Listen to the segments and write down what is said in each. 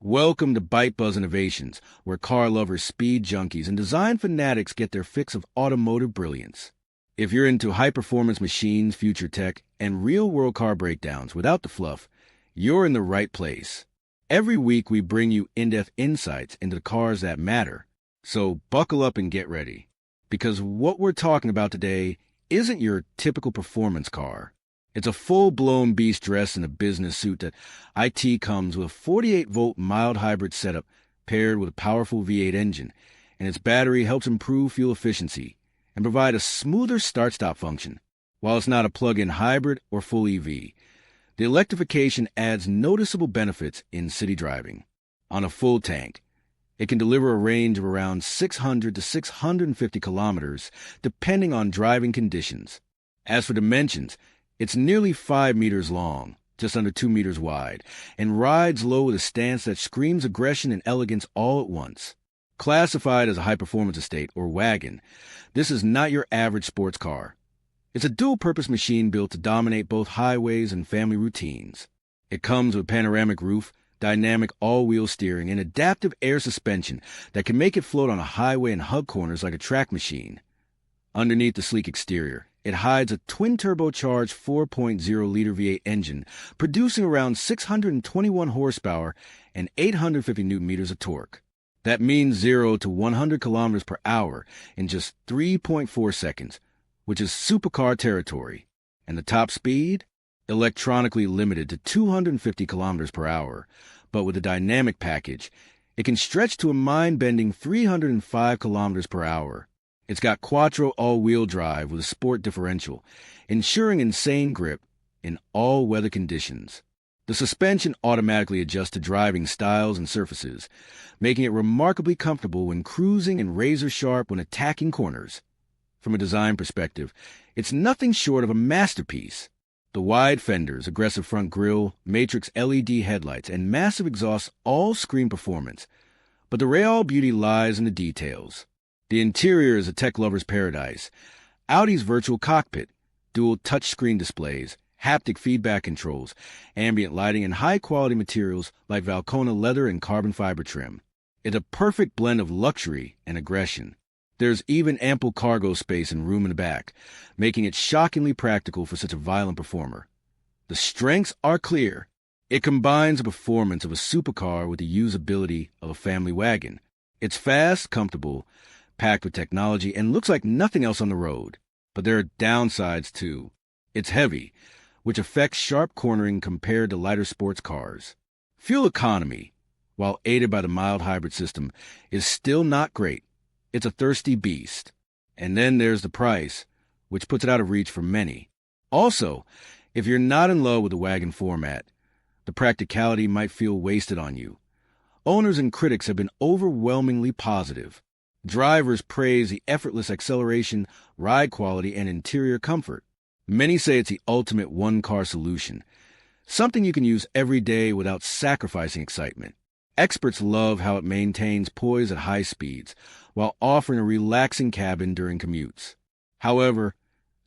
Welcome to Byte Buzz Innovations, where car lovers, speed junkies, and design fanatics get their fix of automotive brilliance. If you're into high-performance machines, future tech, and real-world car breakdowns without the fluff, you're in the right place. Every week we bring you in-depth insights into the cars that matter. So buckle up and get ready, because what we're talking about today isn't your typical performance car. It's a full-blown beast dressed in a business suit that IT comes with a 48-volt mild hybrid setup paired with a powerful V8 engine, and its battery helps improve fuel efficiency and provide a smoother start-stop function. While it's not a plug-in hybrid or full EV, the electrification adds noticeable benefits in city driving. On a full tank, it can deliver a range of around 600 to 650 kilometers, depending on driving conditions. As for dimensions, it's nearly 5 meters long, just under 2 meters wide, and rides low with a stance that screams aggression and elegance all at once. Classified as a high-performance estate, or wagon, this is not your average sports car. It's a dual-purpose machine built to dominate both highways and family routines. It comes with a panoramic roof, dynamic all-wheel steering, and adaptive air suspension that can make it float on a highway and hug corners like a track machine. Underneath the sleek exterior, it hides a twin-turbocharged 4.0-liter V8 engine, producing around 621 horsepower and 850 newton-meters of torque. That means 0 to 100 kilometers per hour in just 3.4 seconds, which is supercar territory. And the top speed? Electronically limited to 250 kilometers per hour, but with a dynamic package, it can stretch to a mind-bending 305 kilometers per hour. It's got quattro all-wheel drive with a sport differential, ensuring insane grip in all weather conditions. The suspension automatically adjusts to driving styles and surfaces, making it remarkably comfortable when cruising and razor-sharp when attacking corners. From a design perspective, it's nothing short of a masterpiece. The wide fenders, aggressive front grille, matrix LED headlights, and massive exhausts all scream performance. But the real beauty lies in the details. The interior is a tech lover's paradise. Audi's virtual cockpit, dual touchscreen displays, haptic feedback controls, ambient lighting, and high-quality materials like Valcona leather and carbon fiber trim. It's a perfect blend of luxury and aggression. There's even ample cargo space and room in the back, making it shockingly practical for such a violent performer. The strengths are clear. It combines the performance of a supercar with the usability of a family wagon. It's fast, comfortable, packed with technology, and looks like nothing else on the road. But there are downsides, too. It's heavy, which affects sharp cornering compared to lighter sports cars. Fuel economy, while aided by the mild hybrid system, is still not great. It's a thirsty beast. And then there's the price, which puts it out of reach for many. Also, if you're not in love with the wagon format, the practicality might feel wasted on you. Owners and critics have been overwhelmingly positive. Drivers praise the effortless acceleration, ride quality, and interior comfort. Many say it's the ultimate one-car solution, something you can use every day without sacrificing excitement. Experts love how it maintains poise at high speeds, while offering a relaxing cabin during commutes. However,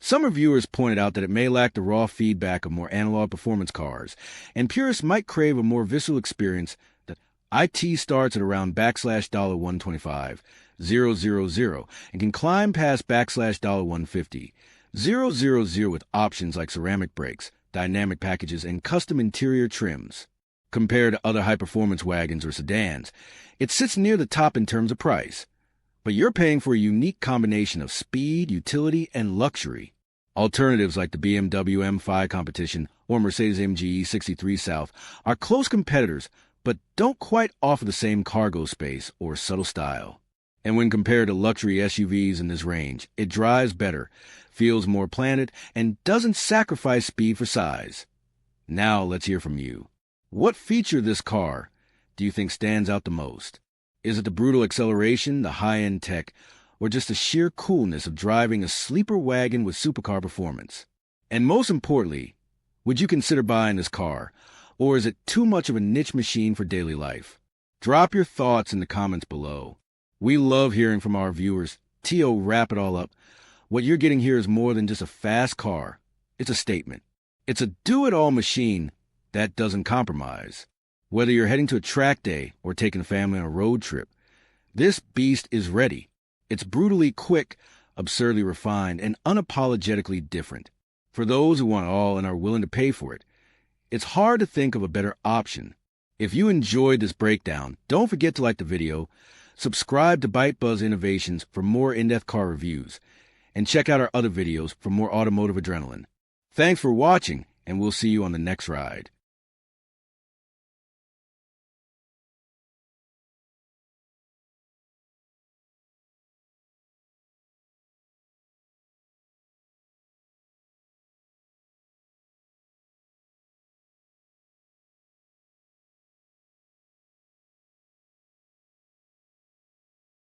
some reviewers pointed out that it may lack the raw feedback of more analog performance cars, and purists might crave a more visceral experience that IT starts at around $125, 000, and can climb past $150, 000 with options like ceramic brakes, dynamic packages, and custom interior trims. Compared to other high-performance wagons or sedans, it sits near the top in terms of price. But you're paying for a unique combination of speed, utility, and luxury. Alternatives like the BMW M5 Competition or Mercedes-AMG E63 South are close competitors, but don't quite offer the same cargo space or subtle style. And when compared to luxury SUVs in this range, it drives better, feels more planted, and doesn't sacrifice speed for size. Now let's hear from you. What feature of this car do you think stands out the most? Is it the brutal acceleration, the high-end tech, or just the sheer coolness of driving a sleeper wagon with supercar performance? And most importantly, would you consider buying this car, or is it too much of a niche machine for daily life? Drop your thoughts in the comments below. We love hearing from our viewers. Tio, wrap it all up. What you're getting here is more than just a fast car. It's a statement. It's a do-it-all machine that doesn't compromise. Whether you're heading to a track day or taking the family on a road trip, this beast is ready. It's brutally quick, absurdly refined, and unapologetically different. For those who want it all and are willing to pay for it, it's hard to think of a better option. If you enjoyed this breakdown, don't forget to like the video, subscribe to Byte Buzz Innovations for more in-depth car reviews, and check out our other videos for more automotive adrenaline. Thanks for watching, and we'll see you on the next ride.